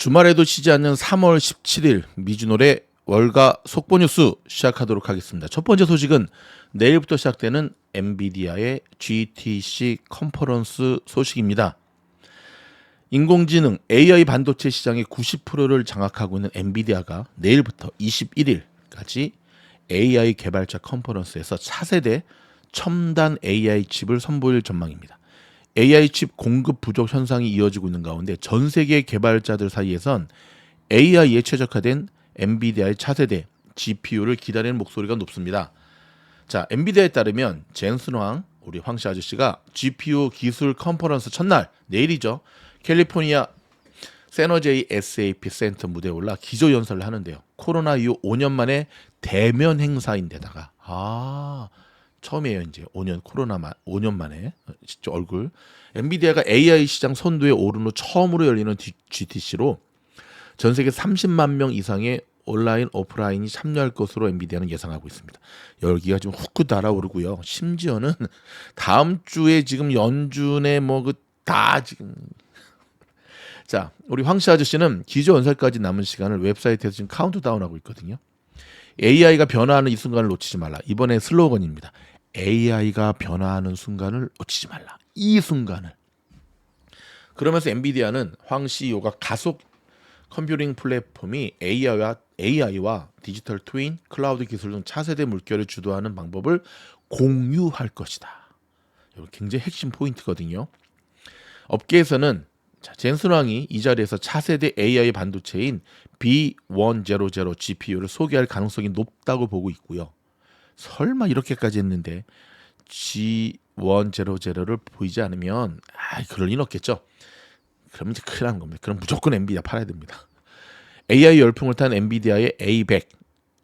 주말에도 쉬지 않는 3월 17일 미주노래 월가 속보 뉴스 시작하도록 하겠습니다. 첫 번째 소식은 내일부터 시작되는 엔비디아의 GTC 컨퍼런스 소식입니다. 인공지능 AI 반도체 시장의 90%를 장악하고 있는 엔비디아가 내일부터 21일까지 AI 개발자 컨퍼런스에서 차세대 첨단 AI 칩을 선보일 전망입니다. AI 칩 공급 부족 현상이 이어지고 있는 가운데 전 세계 개발자들 사이에선 AI에 최적화된 엔비디아의 차세대 GPU를 기다리는 목소리가 높습니다. 자, 엔비디아에 따르면 젠슨 황, 우리 황씨 아저씨가 GPU 기술 컨퍼런스 첫날 내일이죠. 캘리포니아 세너제이 SAP 센터 무대에 올라 기조 연설을 하는데요. 코로나 이후 5년 만에 대면 행사인데다가 처음이에요. 이제 5년 만에 직접 얼굴. 엔비디아가 AI 시장 선두에 오른 후 처음으로 열리는 GTC로 전 세계 30만 명 이상의 온라인 오프라인이 참여할 것으로 엔비디아는 예상하고 있습니다. 열기가 지금 후크 달아오르고요. 심지어는 다음 주에 지금 연준에 다 지금 자, 우리 황씨 아저씨는 기조 연설까지 남은 시간을 웹사이트에서 지금 카운트다운하고 있거든요. AI가 변화하는 이 순간을 놓치지 말라. 이번에 슬로건입니다. AI가 변화하는 순간을 놓치지 말라. 이 순간을. 그러면서 엔비디아는 황 CEO가 가속 컴퓨팅 플랫폼이 AI와 디지털 트윈, 클라우드 기술 등 차세대 물결을 주도하는 방법을 공유할 것이다. 이거 굉장히 핵심 포인트거든요. 업계에서는 젠슨 황이 이 자리에서 차세대 AI 반도체인 B100 GPU를 소개할 가능성이 높다고 보고 있고요. 설마 이렇게까지 했는데 G100를 보이지 않으면 그럴 리는 없겠죠. 그럼 이제 큰일 나는 겁니다. 그럼 무조건 엔비디아 팔아야 됩니다. AI 열풍을 탄 엔비디아의 A100,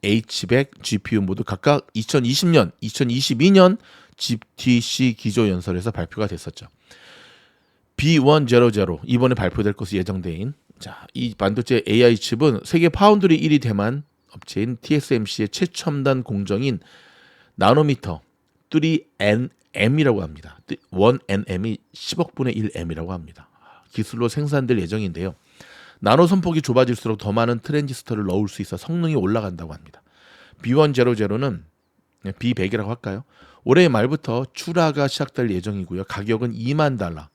H100 GPU 모두 각각 2020년, 2022년 GTC 기조 연설에서 발표가 됐었죠. B100 이번에 발표될 것으로 예정된 이 반도체 AI 칩은 세계 파운드리 1위 대만 업체인 TSMC의 최첨단 공정인 나노미터 3nm이라고 합니다. 1nm이 10억 분의 1m이라고 합니다. 기술로 생산될 예정인데요. 나노 선폭이 좁아질수록 더 많은 트랜지스터를 넣을 수 있어 성능이 올라간다고 합니다. B100는 B100이라고 할까요? 올해 말부터 출하가 시작될 예정이고요. 가격은 $20,000,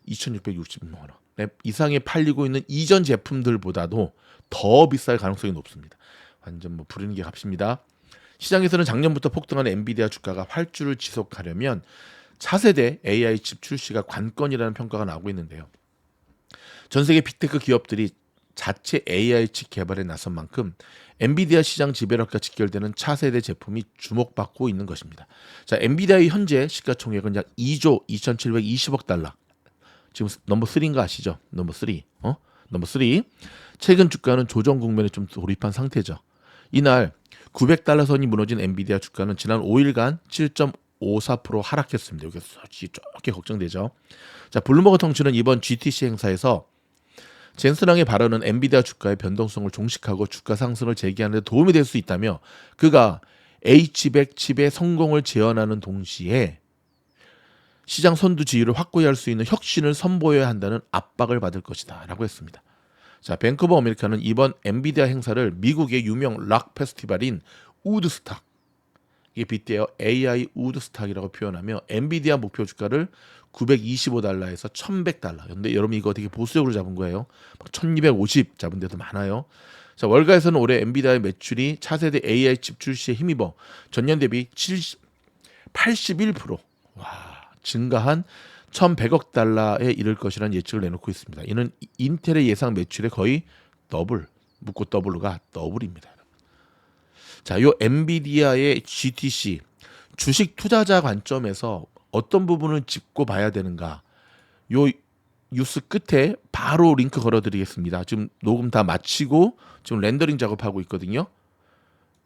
2,660만 원 이상에 팔리고 있는 이전 제품들보다도 더 비쌀 가능성이 높습니다. 완전 부르는 게 값입니다. 시장에서는 작년부터 폭등한 엔비디아 주가가 활주를 지속하려면 차세대 AI 칩 출시가 관건이라는 평가가 나오고 있는데요. 전 세계 빅테크 기업들이 자체 AI 칩 개발에 나선 만큼 엔비디아 시장 지배력과 직결되는 차세대 제품이 주목받고 있는 것입니다. 자, 엔비디아의 현재 시가총액은 약 2조 2,720억 달러. 지금 넘버 3인 거 아시죠? 넘버 3. 넘버 3. 최근 주가는 조정 국면에 좀 돌입한 상태죠. 이날 900달러 선이 무너진 엔비디아 주가는 지난 5일간 7.54% 하락했습니다. 여기서 조금 걱정되죠. 자, 블룸버그 통신은 이번 GTC 행사에서 젠슨 황의 발언은 엔비디아 주가의 변동성을 종식하고 주가 상승을 재개하는 데 도움이 될 수 있다며 그가 H100 칩의 성공을 재현하는 동시에 시장 선두 지위를 확고히 할 수 있는 혁신을 선보여야 한다는 압박을 받을 것이다 라고 했습니다. 자, 뱅크 오브 아메리카는 이번 엔비디아 행사를 미국의 유명 락 페스티벌인 우드스탁, 이게 빗대어 AI 우드스탁이라고 표현하며 엔비디아 목표 주가를 925달러에서 1100달러. 근데 여러분 이거 되게 보수적으로 잡은 거예요. 1250 잡은 데도 많아요. 자, 월가에서는 올해 엔비디아의 매출이 차세대 AI 칩 출시에 힘입어 전년 대비 81% 증가한 1100억 달러에 이를 것이라는 예측을 내놓고 있습니다. 이는 인텔의 예상 매출의 거의 더블, 묶고 더블가 더블입니다. 자, 요 엔비디아의 GTC 주식 투자자 관점에서 어떤 부분을 짚고 봐야 되는가? 요 뉴스 끝에 바로 링크 걸어드리겠습니다. 지금 녹음 다 마치고 지금 렌더링 작업하고 있거든요.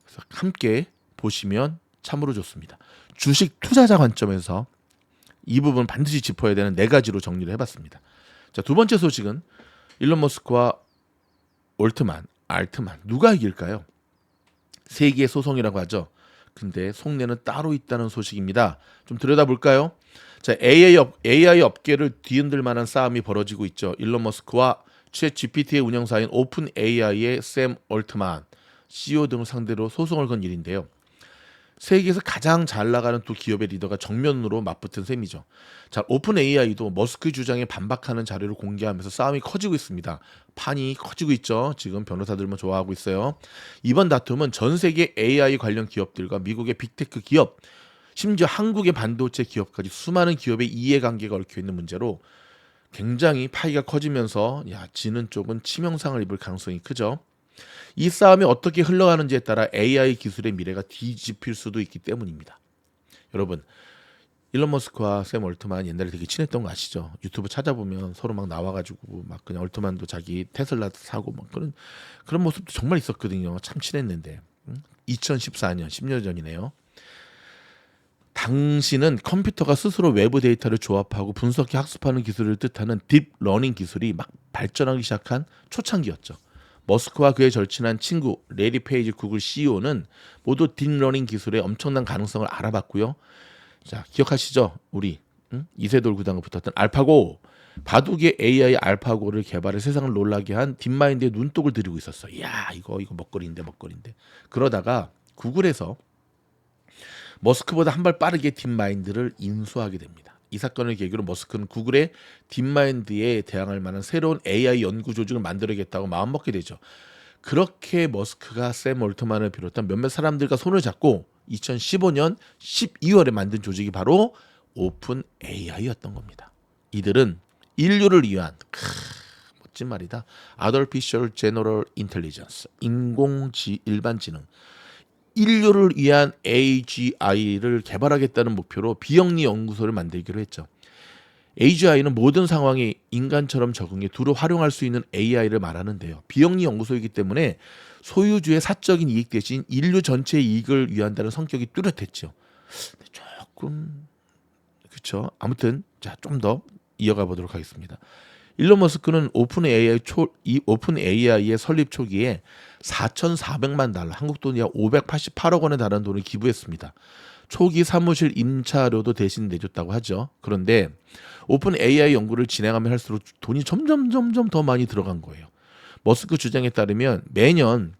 그래서 함께 보시면 참으로 좋습니다. 주식 투자자 관점에서 이 부분 반드시 짚어야 되는 4가지로 정리를 해봤습니다. 자, 두 번째 소식은 일론 머스크와 알트만 누가 이길까요? 세계의 소송이라고 하죠. 근데 속내는 따로 있다는 소식입니다. 좀 들여다볼까요? 자, AI 업계를 뒤흔들 만한 싸움이 벌어지고 있죠. 일론 머스크와 챗 GPT의 운영사인 오픈 AI의 샘 얼트만 CEO 등을 상대로 소송을 건 일인데요. 세계에서 가장 잘 나가는 두 기업의 리더가 정면으로 맞붙은 셈이죠. 자, 오픈 AI도 머스크 주장에 반박하는 자료를 공개하면서 싸움이 커지고 있습니다. 판이 커지고 있죠. 지금 변호사들만 좋아하고 있어요. 이번 다툼은 전 세계 AI 관련 기업들과 미국의 빅테크 기업, 심지어 한국의 반도체 기업까지 수많은 기업의 이해관계가 얽혀 있는 문제로 굉장히 파이가 커지면서 지는 쪽은 치명상을 입을 가능성이 크죠. 이 싸움이 어떻게 흘러가는지에 따라 AI 기술의 미래가 뒤집힐 수도 있기 때문입니다. 여러분, 일론 머스크와 샘 얼트만 옛날에 되게 친했던 거 아시죠? 유튜브 찾아보면 서로 막 나와가지고 막 그냥 얼트만도 자기 테슬라 사고 막 그런 모습도 정말 있었거든요. 참 친했는데. 2014년 10년 전이네요. 당시는 컴퓨터가 스스로 외부 데이터를 조합하고 분석해 학습하는 기술을 뜻하는 딥러닝 기술이 막 발전하기 시작한 초창기였죠. 머스크와 그의 절친한 친구 레리 페이지 구글 CEO는 모두 딥러닝 기술의 엄청난 가능성을 알아봤고요. 자, 기억하시죠? 우리 이세돌 구단과 붙었던 알파고, 바둑의 AI 알파고를 개발해 세상을 놀라게 한 딥마인드의 눈독을 들이고 있었어. 이야, 이거 먹거리인데. 그러다가 구글에서 머스크보다 한 발 빠르게 딥마인드를 인수하게 됩니다. 이 사건을 계기로 머스크는 구글의 딥마인드에 대항할 만한 새로운 AI 연구 조직을 만들어야겠다고 마음먹게 되죠. 그렇게 머스크가 샘 올트만을 비롯한 몇몇 사람들과 손을 잡고 2015년 12월에 만든 조직이 바로 오픈 AI였던 겁니다. 이들은 인류를 위한 멋진 말이다. Artificial General Intelligence, 일반지능, 인류를 위한 AGI를 개발하겠다는 목표로 비영리 연구소를 만들기로 했죠. AGI는 모든 상황에 인간처럼 적응해 두루 활용할 수 있는 AI를 말하는데요. 비영리 연구소이기 때문에 소유주의 사적인 이익 대신 인류 전체의 이익을 위한다는 성격이 뚜렷했죠. 조금 그렇죠. 아무튼 자, 좀 더 이어가 보도록 하겠습니다. 일론 머스크는 오픈 AI의 설립 초기에 4,400만 달러, 한국 돈이 약 588억 원에 달하는 돈을 기부했습니다. 초기 사무실 임차료도 대신 내줬다고 하죠. 그런데 오픈 AI 연구를 진행하면 할수록 돈이 점점 더 많이 들어간 거예요. 머스크 주장에 따르면 매년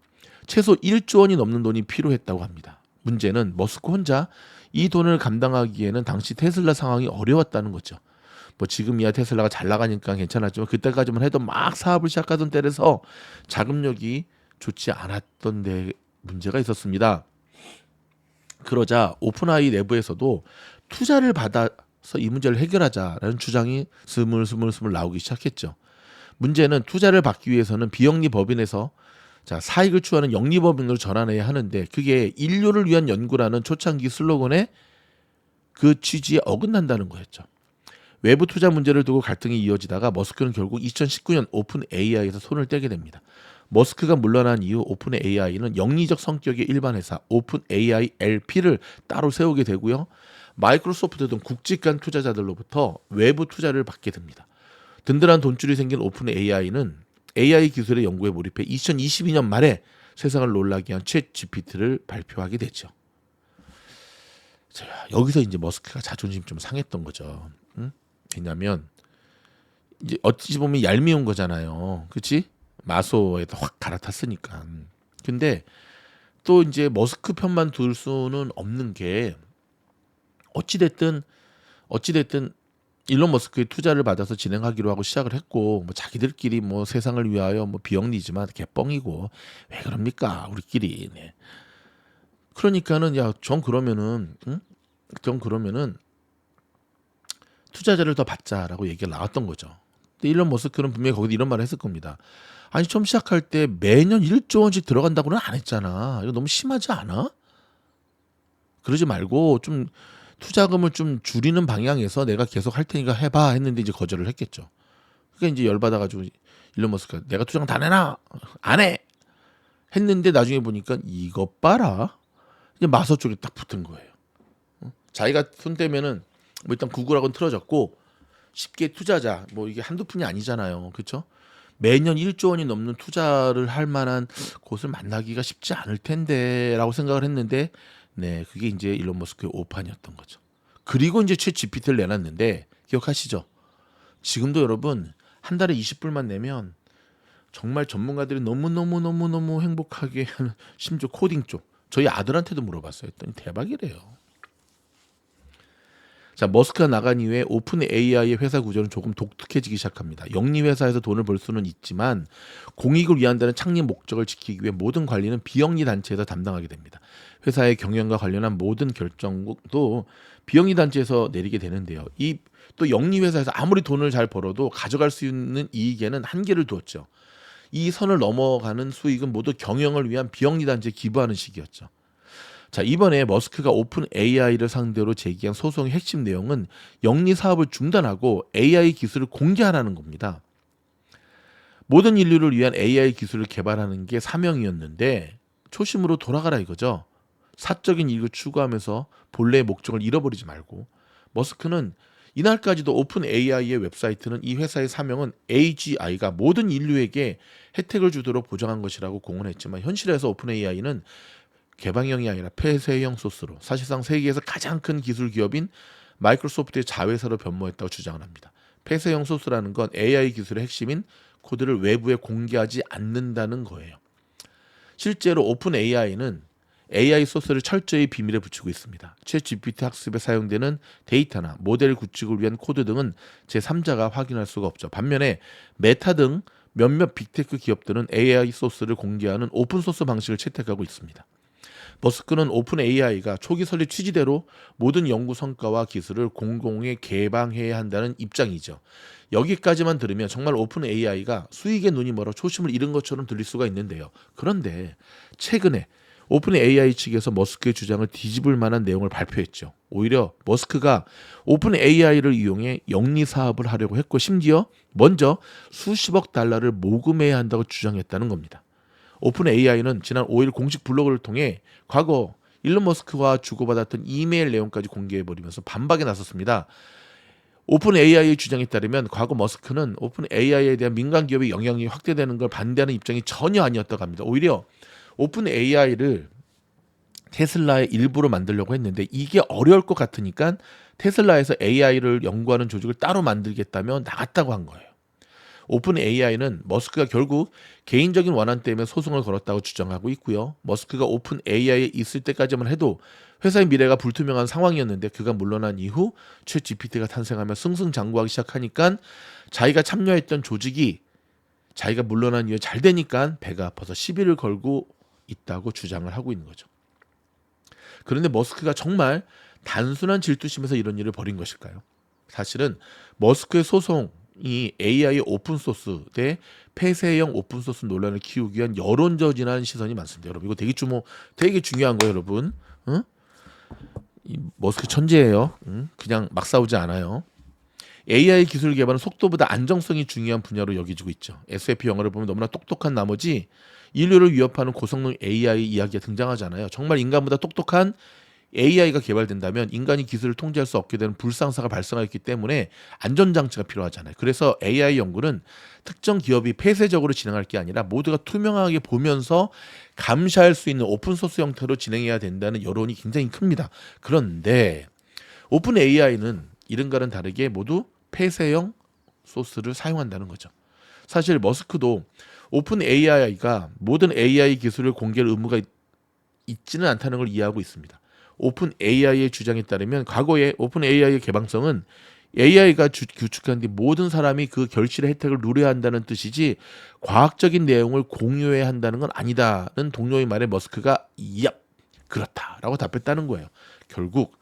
최소 1조 원이 넘는 돈이 필요했다고 합니다. 문제는 머스크 혼자 이 돈을 감당하기에는 당시 테슬라 상황이 어려웠다는 거죠. 뭐 지금이야 테슬라가 잘 나가니까 괜찮았지만 그때까지만 해도 막 사업을 시작하던 때라서 자금력이 좋지 않았던 데 문제가 있었습니다. 그러자 오픈AI 내부에서도 투자를 받아서 이 문제를 해결하자라는 주장이 스물스물 나오기 시작했죠. 문제는 투자를 받기 위해서는 비영리 법인에서 사익을 추구하는 영리 법인으로 전환해야 하는데 그게 인류를 위한 연구라는 초창기 슬로건에 그 취지에 어긋난다는 거였죠. 외부 투자 문제를 두고 갈등이 이어지다가 머스크는 결국 2019년 오픈 AI에서 손을 떼게 됩니다. 머스크가 물러난 이후 오픈 AI는 영리적 성격의 일반 회사 오픈 AI LP를 따로 세우게 되고요. 마이크로소프트 등 국직간 투자자들로부터 외부 투자를 받게 됩니다. 든든한 돈줄이 생긴 오픈 AI는 AI 기술의 연구에 몰입해 2022년 말에 세상을 놀라게 한 챗 GPT를 발표하게 되죠. 자, 여기서 이제 머스크가 자존심 좀 상했던 거죠. 왜냐하면 이제 어찌 보면 얄미운 거잖아요. 그렇지? 마소에다 확 갈아탔으니까. 근데 또 이제 머스크 편만 둘 수는 없는 게 어찌됐든 일론 머스크의 투자를 받아서 진행하기로 하고 시작을 했고 뭐 자기들끼리 뭐 세상을 위하여 뭐 비영리지만 개뻥이고 왜 그럽니까 우리끼리. 네. 그러니까는 전 그러면은 투자자를 더 받자라고 얘기가 나왔던 거죠. 근데 일론 머스크는 분명히 거기서 이런 말을 했을 겁니다. 아니 처음 시작할 때 매년 1조 원씩 들어간다고는 안 했잖아. 이거 너무 심하지 않아? 그러지 말고 좀 투자금을 좀 줄이는 방향에서 내가 계속 할 테니까 해봐 했는데 이제 거절을 했겠죠. 그러니까 이제 열받아가지고 일론 머스크가 내가 투자금 다 내놔 안 해 했는데 나중에 보니까 이것 봐라 이제 마서 쪽에 딱 붙은 거예요. 자기가 손 떼면은 뭐 일단 구글하고는 틀어졌고 쉽게 투자자 뭐 이게 한두 푼이 아니잖아요. 그렇죠? 매년 1조 원이 넘는 투자를 할 만한 곳을 만나기가 쉽지 않을 텐데라고 생각을 했는데 네, 그게 이제 일론 머스크의 오판이었던 거죠. 그리고 이제 챗 GPT를 내놨는데 기억하시죠? 지금도 여러분 한 달에 20불만 내면 정말 전문가들이 너무너무 행복하게 하는 심지어 코딩 쪽. 저희 아들한테도 물어봤어요. 했더니 대박이래요. 자, 머스크가 나간 이후에 오픈 AI의 회사 구조는 조금 독특해지기 시작합니다. 영리 회사에서 돈을 벌 수는 있지만 공익을 위한다는 창립 목적을 지키기 위해 모든 관리는 비영리 단체에서 담당하게 됩니다. 회사의 경영과 관련한 모든 결정도 비영리 단체에서 내리게 되는데요. 이 또 영리 회사에서 아무리 돈을 잘 벌어도 가져갈 수 있는 이익에는 한계를 두었죠. 이 선을 넘어가는 수익은 모두 경영을 위한 비영리 단체에 기부하는 식이었죠. 자, 이번에 머스크가 오픈 AI를 상대로 제기한 소송의 핵심 내용은 영리 사업을 중단하고 AI 기술을 공개하라는 겁니다. 모든 인류를 위한 AI 기술을 개발하는 게 사명이었는데 초심으로 돌아가라 이거죠. 사적인 이익을 추구하면서 본래의 목적을 잃어버리지 말고. 머스크는 이날까지도 오픈 AI의 웹사이트는 이 회사의 사명은 AGI가 모든 인류에게 혜택을 주도록 보장한 것이라고 공언했지만 현실에서 오픈 AI는 개방형이 아니라 폐쇄형 소스로 사실상 세계에서 가장 큰 기술 기업인 마이크로소프트의 자회사로 변모했다고 주장을 합니다. 폐쇄형 소스라는 건 AI 기술의 핵심인 코드를 외부에 공개하지 않는다는 거예요. 실제로 오픈 AI는 AI 소스를 철저히 비밀에 붙이고 있습니다. 챗GPT 학습에 사용되는 데이터나 모델 구축을 위한 코드 등은 제3자가 확인할 수가 없죠. 반면에 메타 등 몇몇 빅테크 기업들은 AI 소스를 공개하는 오픈소스 방식을 채택하고 있습니다. 머스크는 오픈 AI가 초기 설립 취지대로 모든 연구 성과와 기술을 공공에 개방해야 한다는 입장이죠. 여기까지만 들으면 정말 오픈 AI가 수익에 눈이 멀어 초심을 잃은 것처럼 들릴 수가 있는데요. 그런데 최근에 오픈 AI 측에서 머스크의 주장을 뒤집을 만한 내용을 발표했죠. 오히려 머스크가 오픈 AI를 이용해 영리 사업을 하려고 했고 심지어 먼저 수십억 달러를 모금해야 한다고 주장했다는 겁니다. 오픈 AI는 지난 5일 공식 블로그를 통해 과거 일론 머스크와 주고받았던 이메일 내용까지 공개해버리면서 반박에 나섰습니다. 오픈 AI의 주장에 따르면 과거 머스크는 오픈 AI에 대한 민간 기업의 영향력이 확대되는 걸 반대하는 입장이 전혀 아니었다고 합니다. 오히려 오픈 AI를 테슬라의 일부로 만들려고 했는데 이게 어려울 것 같으니까 테슬라에서 AI를 연구하는 조직을 따로 만들겠다며 나갔다고 한 거예요. 오픈 AI는 머스크가 결국 개인적인 원한 때문에 소송을 걸었다고 주장하고 있고요. 머스크가 오픈 AI에 있을 때까지만 해도 회사의 미래가 불투명한 상황이었는데 그가 물러난 이후 챗 GPT가 탄생하며 승승장구하기 시작하니까 자기가 참여했던 조직이 자기가 물러난 이후에 잘 되니까 배가 아파서 시비를 걸고 있다고 주장을 하고 있는 거죠. 그런데 머스크가 정말 단순한 질투심에서 이런 일을 벌인 것일까요? 사실은 머스크의 소송이 AI의 오픈소스 대 폐쇄형 오픈소스 논란을 키우기 위한 여론전이라는 시선이 많습니다. 여러분 이거 되게 중요한 거예요, 여러분. 응? 이 머스크 천재예요. 응? 그냥 막 싸우지 않아요. AI 기술 개발은 속도보다 안정성이 중요한 분야로 여겨지고 있죠. SF 영화를 보면 너무나 똑똑한 나머지 인류를 위협하는 고성능 AI 이야기가 등장하잖아요. 정말 인간보다 똑똑한 AI가 개발된다면 인간이 기술을 통제할 수 없게 되는 불상사가 발생하기 때문에 안전장치가 필요하잖아요. 그래서 AI 연구는 특정 기업이 폐쇄적으로 진행할 게 아니라 모두가 투명하게 보면서 감시할 수 있는 오픈소스 형태로 진행해야 된다는 여론이 굉장히 큽니다. 그런데 오픈 AI는 이른과는 다르게 모두 폐쇄형 소스를 사용한다는 거죠. 사실 머스크도 오픈 AI가 모든 AI 기술을 공개할 의무가 있지는 않다는 걸 이해하고 있습니다. 오픈 AI의 주장에 따르면 과거에 오픈 AI의 개방성은 AI가 구축한 뒤 모든 사람이 그 결실의 혜택을 누려야 한다는 뜻이지 과학적인 내용을 공유해야 한다는 건 아니다는 동료의 말에 머스크가 얍 그렇다라고 답했다는 거예요. 결국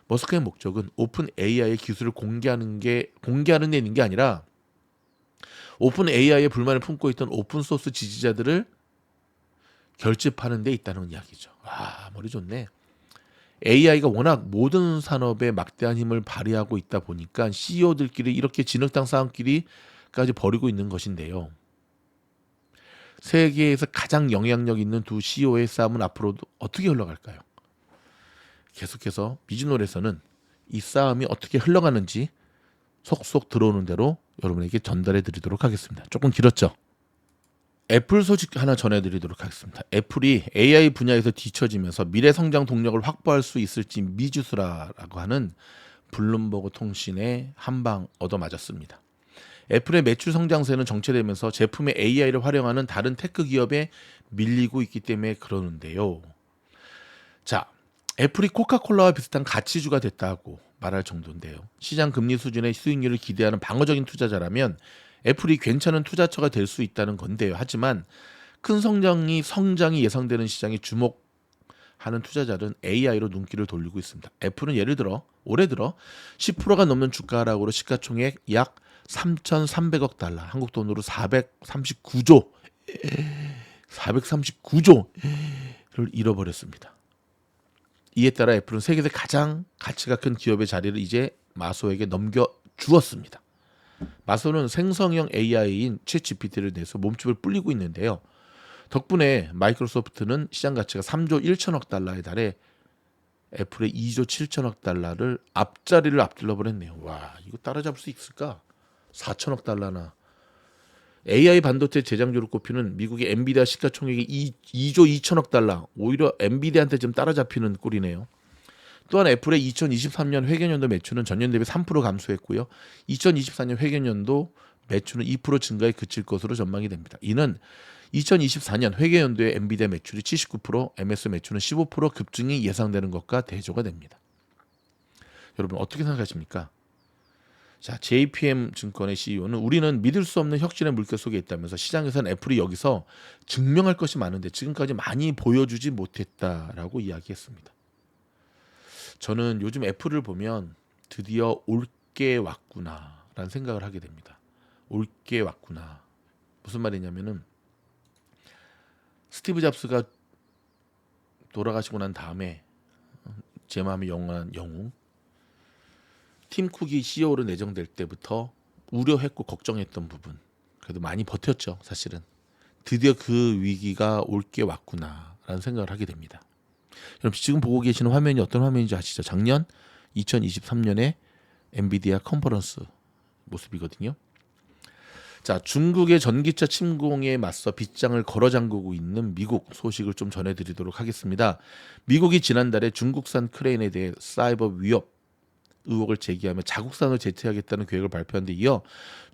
머스크의 목적은 오픈 AI의 기술을 공개하는 데 있는 게 아니라 오픈 AI에 불만을 품고 있던 오픈소스 지지자들을 결집하는 데 있다는 이야기죠. 와, 머리 좋네. AI가 워낙 모든 산업에 막대한 힘을 발휘하고 있다 보니까 CEO들끼리 이렇게 진흙탕 싸움끼리까지 벌이고 있는 것인데요. 세계에서 가장 영향력 있는 두 CEO의 싸움은 앞으로도 어떻게 흘러갈까요? 계속해서 미즈놀에서는 이 싸움이 어떻게 흘러가는지 속속 들어오는 대로 여러분에게 전달해 드리도록 하겠습니다. 조금 길었죠? 애플 소식 하나 전해드리도록 하겠습니다. 애플이 AI 분야에서 뒤처지면서 미래 성장 동력을 확보할 수 있을지 미지수라고 하는 블룸버그 통신의 한 방 얻어맞았습니다. 애플의 매출 성장세는 정체되면서 제품의 AI를 활용하는 다른 테크 기업에 밀리고 있기 때문에 그러는데요. 자, 애플이 코카콜라와 비슷한 가치주가 됐다고 말할 정도인데요. 시장 금리 수준의 수익률을 기대하는 방어적인 투자자라면 애플이 괜찮은 투자처가 될 수 있다는 건데요. 하지만 큰 성장이 예상되는 시장에 주목하는 투자자들은 AI로 눈길을 돌리고 있습니다. 애플은 예를 들어 올해 들어 10%가 넘는 주가 하락으로 시가총액 약 3,300억 달러, 한국 돈으로 439조를 잃어버렸습니다. 이에 따라 애플은 세계에서 가장 가치가 큰 기업의 자리를 이제 마소에게 넘겨주었습니다. 마소는 생성형 AI인 챗GPT를 내서 몸집을 불리고 있는데요. 덕분에 마이크로소프트는 시장 가치가 3조 1천억 달러에 달해 애플의 2조 7천억 달러를 앞자리를 앞질러 버렸네요. 와, 이거 따라잡을 수 있을까? 4천억 달러나. AI 반도체 제작주로 꼽히는 미국의 엔비디아 시가총액이 2조 2천억 달러. 오히려 엔비디아한테 좀 따라잡히는 꼴이네요. 또한 애플의 2023년 회계연도 매출은 전년 대비 3% 감소했고요. 2024년 회계연도 매출은 2% 증가에 그칠 것으로 전망이 됩니다. 이는 2024년 회계연도의 엔비디아 매출이 79%, MS 매출은 15% 급증이 예상되는 것과 대조가 됩니다. 여러분 어떻게 생각하십니까? 자, JPM 증권의 CEO는 우리는 믿을 수 없는 혁신의 물결 속에 있다면서 시장에서는 애플이 여기서 증명할 것이 많은데 지금까지 많이 보여주지 못했다라고 이야기했습니다. 저는 요즘 애플을 보면 드디어 올 게 왔구나라는 생각을 하게 됩니다. 올 게 왔구나. 무슨 말이냐면은 스티브 잡스가 돌아가시고 난 다음에 제 마음의 영원한 영웅 팀 쿡이 CEO로 내정될 때부터 우려했고 걱정했던 부분 그래도 많이 버텼죠. 사실은 드디어 그 위기가 올 게 왔구나라는 생각을 하게 됩니다. 여러분 지금 보고 계시는 화면이 어떤 화면인지 아시죠? 작년 2023년에 엔비디아 컨퍼런스 모습이거든요. 자, 중국의 전기차 침공에 맞서 빗장을 걸어 잠그고 있는 미국 소식을 좀 전해드리도록 하겠습니다. 미국이 지난달에 중국산 크레인에 대해 사이버 위협 의혹을 제기하며 자국산으로 제태하겠다는 계획을 발표한 데 이어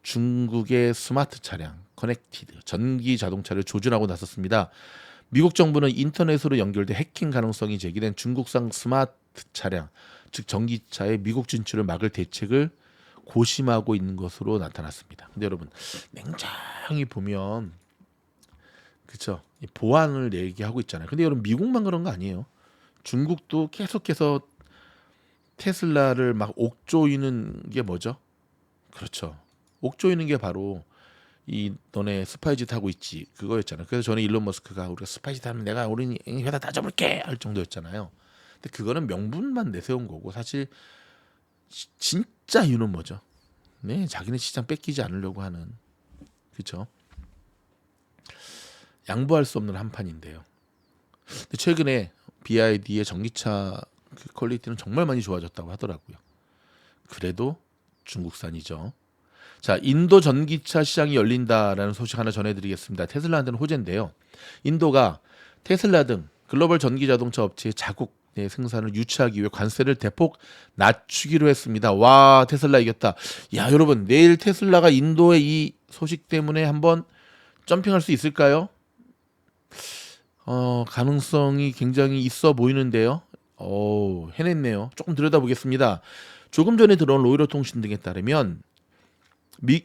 중국의 스마트 차량, 커넥티드, 전기 자동차를 조준하고 나섰습니다. 미국 정부는 인터넷으로 연결돼 해킹 가능성이 제기된 중국산 스마트 차량, 즉 전기차의 미국 진출을 막을 대책을 고심하고 있는 것으로 나타났습니다. 근데 여러분 냉정히 보면 그렇죠? 보안을 얘기하고 있잖아요. 근데 여러분 미국만 그런 거 아니에요. 중국도 계속해서 테슬라를 막 옥조이는 게 뭐죠? 그렇죠. 옥조이는 게 바로 이 너네 스파이짓 하고 있지 그거였잖아요. 그래서 저는 일론 머스크가 우리가 스파이짓 하면 내가 우리 회사 다 접을게 할 정도였잖아요. 근데 그거는 명분만 내세운 거고 사실 진짜 이유는 뭐죠? 네, 자기네 시장 뺏기지 않으려고 하는 그렇죠. 양보할 수 없는 한판인데요. 근데 최근에 BYD의 전기차 그 퀄리티는 정말 많이 좋아졌다고 하더라고요. 그래도 중국산이죠. 자, 인도 전기차 시장이 열린다라는 소식 하나 전해드리겠습니다. 테슬라한테는 호재인데요. 인도가 테슬라 등 글로벌 전기 자동차 업체의 자국 내 생산을 유치하기 위해 관세를 대폭 낮추기로 했습니다. 와, 테슬라 이겼다. 야, 여러분 내일 테슬라가 인도의 이 소식 때문에 한번 점핑할 수 있을까요? 가능성이 굉장히 있어 보이는데요. 해냈네요. 조금 들여다보겠습니다. 조금 전에 들어온 로이터 통신 등에 따르면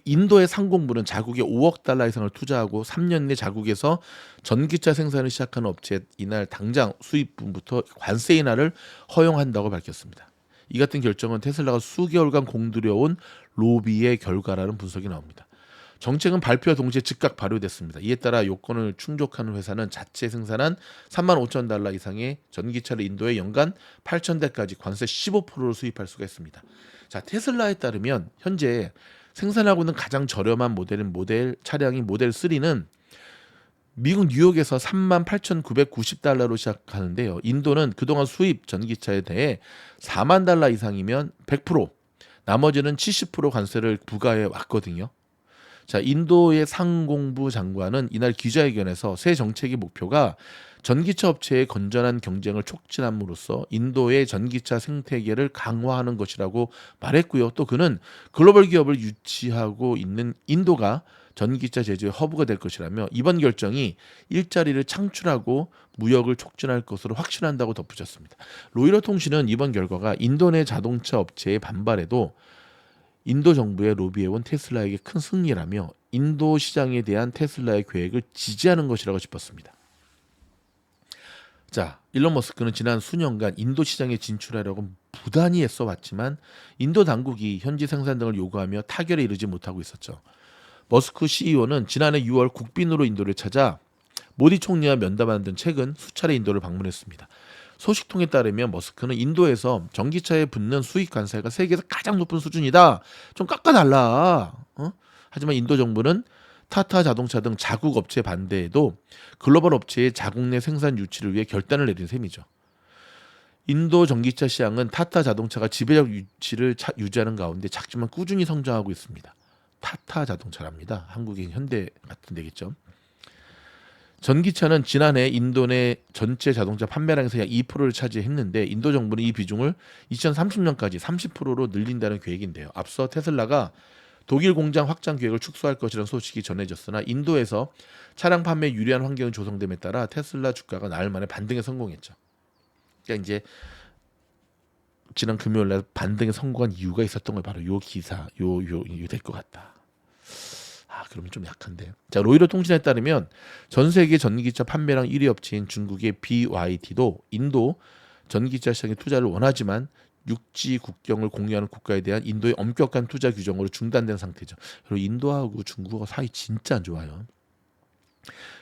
인도의 상공부는 자국에 5억 달러 이상을 투자하고 3년 내 자국에서 전기차 생산을 시작하는 업체에 이날 당장 수입분부터 관세 인하를 허용한다고 밝혔습니다. 이 같은 결정은 테슬라가 수개월간 공들여온 로비의 결과라는 분석이 나옵니다. 정책은 발표와 동시에 즉각 발효됐습니다. 이에 따라 요건을 충족하는 회사는 자체 생산한 3만 5천 달러 이상의 전기차를 인도에 연간 8천 대까지 관세 15%를 수입할 수가 있습니다. 자, 테슬라에 따르면 현재 생산하고 있는 가장 저렴한 모델 차량인 모델 3는 미국 뉴욕에서 38,990달러로 시작하는데요. 인도는 그동안 수입 전기차에 대해 4만 달러 이상이면 100%, 나머지는 70% 관세를 부과해 왔거든요. 자, 인도의 상공부 장관은 이날 기자회견에서 새 정책의 목표가 전기차 업체의 건전한 경쟁을 촉진함으로써 인도의 전기차 생태계를 강화하는 것이라고 말했고요. 또 그는 글로벌 기업을 유치하고 있는 인도가 전기차 제조의 허브가 될 것이라며 이번 결정이 일자리를 창출하고 무역을 촉진할 것으로 확신한다고 덧붙였습니다. 로이터 통신은 이번 결과가 인도 내 자동차 업체의 반발에도 인도 정부의 로비해온 테슬라에게 큰 승리라며 인도 시장에 대한 테슬라의 계획을 지지하는 것이라고 짚었습니다. 자, 일론 머스크는 지난 수년간 인도 시장에 진출하려고 부단히 애써왔지만 인도 당국이 현지 생산 등을 요구하며 타결에 이르지 못하고 있었죠. 머스크 CEO는 지난해 6월 국빈으로 인도를 찾아 모디 총리와 면담하는 등 최근 수차례 인도를 방문했습니다. 소식통에 따르면 머스크는 인도에서 전기차에 붙는 수익 관세가 세계에서 가장 높은 수준이다. 좀 깎아달라. 하지만 인도 정부는 타타 자동차 등 자국 업체 반대에도 글로벌 업체의 자국 내 생산 유치를 위해 결단을 내린 셈이죠. 인도 전기차 시장은 타타 자동차가 지배적 위치를 유지하는 가운데 작지만 꾸준히 성장하고 있습니다. 타타 자동차랍니다. 한국인 현대 같은 데겠죠. 전기차는 지난해 인도 내 전체 자동차 판매량에서 약 2%를 차지했는데 인도 정부는 이 비중을 2030년까지 30%로 늘린다는 계획인데요. 앞서 테슬라가 독일 공장 확장 계획을 축소할 것이라는 소식이 전해졌으나 인도에서 차량 판매에 유리한 환경이 조성됨에 따라 테슬라 주가가 나흘 만에 반등에 성공했죠. 그러니까 이제 지난 금요일 날 반등에 성공한 이유가 있었던 걸 바로 요 기사 될 것 같다. 그러면 좀 약한데. 자, 로이터 통신에 따르면 전 세계 전기차 판매량 1위 업체인 중국의 BYD도 인도 전기차 시장에 투자를 원하지만 육지 국경을 공유하는 국가에 대한 인도의 엄격한 투자 규정으로 중단된 상태죠. 그리고 인도하고 중국하고 사이 진짜 안 좋아요.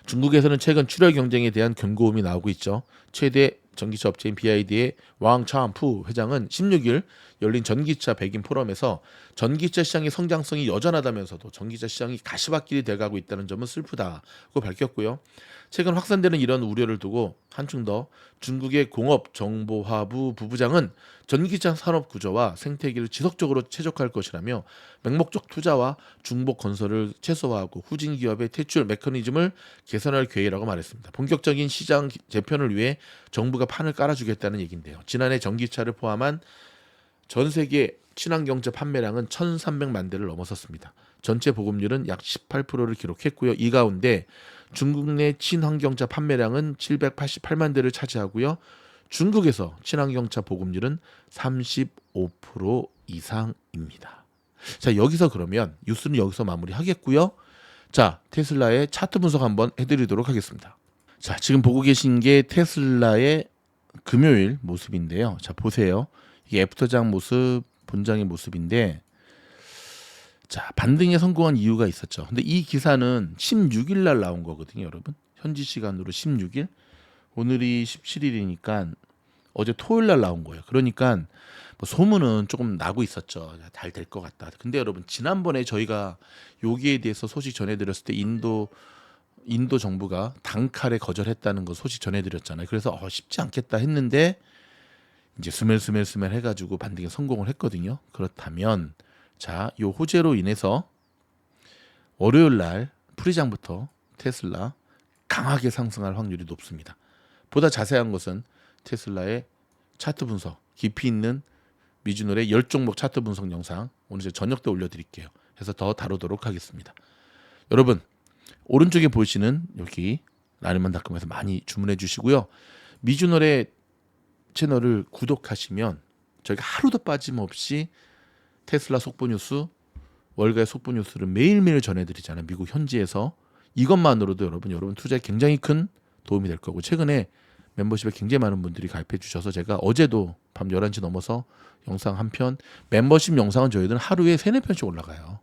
중국에서는 최근 출혈 경쟁에 대한 경고음이 나오고 있죠. 최대 전기차 업체인 BYD의 왕차안푸 회장은 16일 열린 전기차 백인 포럼에서 전기차 시장의 성장성이 여전하다면서도 전기차 시장이 가시밭길이 돼가고 있다는 점은 슬프다고 밝혔고요. 최근 확산되는 이런 우려를 두고 한층 더 중국의 공업정보화부 부부장은 전기차 산업 구조와 생태계를 지속적으로 최적화할 것이라며 맹목적 투자와 중복 건설을 최소화하고 후진 기업의 퇴출 메커니즘을 개선할 계획이라고 말했습니다. 본격적인 시장 재편을 위해 정부가 판을 깔아주겠다는 얘기인데요. 지난해 전기차를 포함한 전 세계 친환경차 판매량은 1,300만 대를 넘어섰습니다. 전체 보급률은 약 18%를 기록했고요. 이 가운데 중국 내 친환경차 판매량은 788만 대를 차지하고요. 중국에서 친환경차 보급률은 35% 이상입니다. 자, 여기서 그러면 뉴스는 여기서 마무리하겠고요. 자, 테슬라의 차트 분석 한번 해드리도록 하겠습니다. 자, 지금 보고 계신 게 테슬라의 금요일 모습인데요. 자, 보세요. 이게 애프터장 모습, 본장의 모습인데, 자, 반등에 성공한 이유가 있었죠. 근데 이 기사는 16일 날 나온 거거든요, 여러분. 현지 시간으로 16일. 오늘이 17일이니까 어제 토요일 날 나온 거예요. 그러니까 뭐 소문은 조금 나고 있었죠. 잘 될 것 같다. 근데 여러분, 지난번에 저희가 여기에 대해서 소식 전해드렸을 때 인도 정부가 단칼에 거절했다는 거 소식 전해드렸잖아요. 그래서 쉽지 않겠다 했는데 이제 스멜 해가지고 반등에 성공을 했거든요. 그렇다면 자, 요 호재로 인해서 월요일 날 프리장부터 테슬라 강하게 상승할 확률이 높습니다. 보다 자세한 것은 테슬라의 차트 분석, 깊이 있는 미주노래 10종목 차트 분석 영상 오늘 저녁 때 올려드릴게요. 해서 더 다루도록 하겠습니다. 여러분, 오른쪽에 보시는 여기 라니만닷컴에서 많이 주문해 주시고요. 미주노래 채널을 구독하시면 저희가 하루도 빠짐없이 테슬라 속보뉴스, 월가의 속보뉴스를 매일매일 전해드리잖아요. 미국 현지에서. 이것만으로도 여러분 투자에 굉장히 큰 도움이 될 거고, 최근에 멤버십에 굉장히 많은 분들이 가입해 주셔서 제가 어제도 밤 11시 넘어서 영상 한 편, 멤버십 영상은 저희들은 하루에 3-4편씩 올라가요.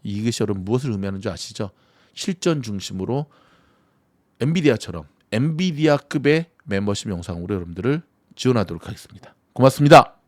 이것이 여러분 무엇을 의미하는 줄 아시죠? 실전 중심으로 엔비디아처럼 엔비디아급의 멤버십 영상으로 여러분들을 지원하도록 하겠습니다. 고맙습니다.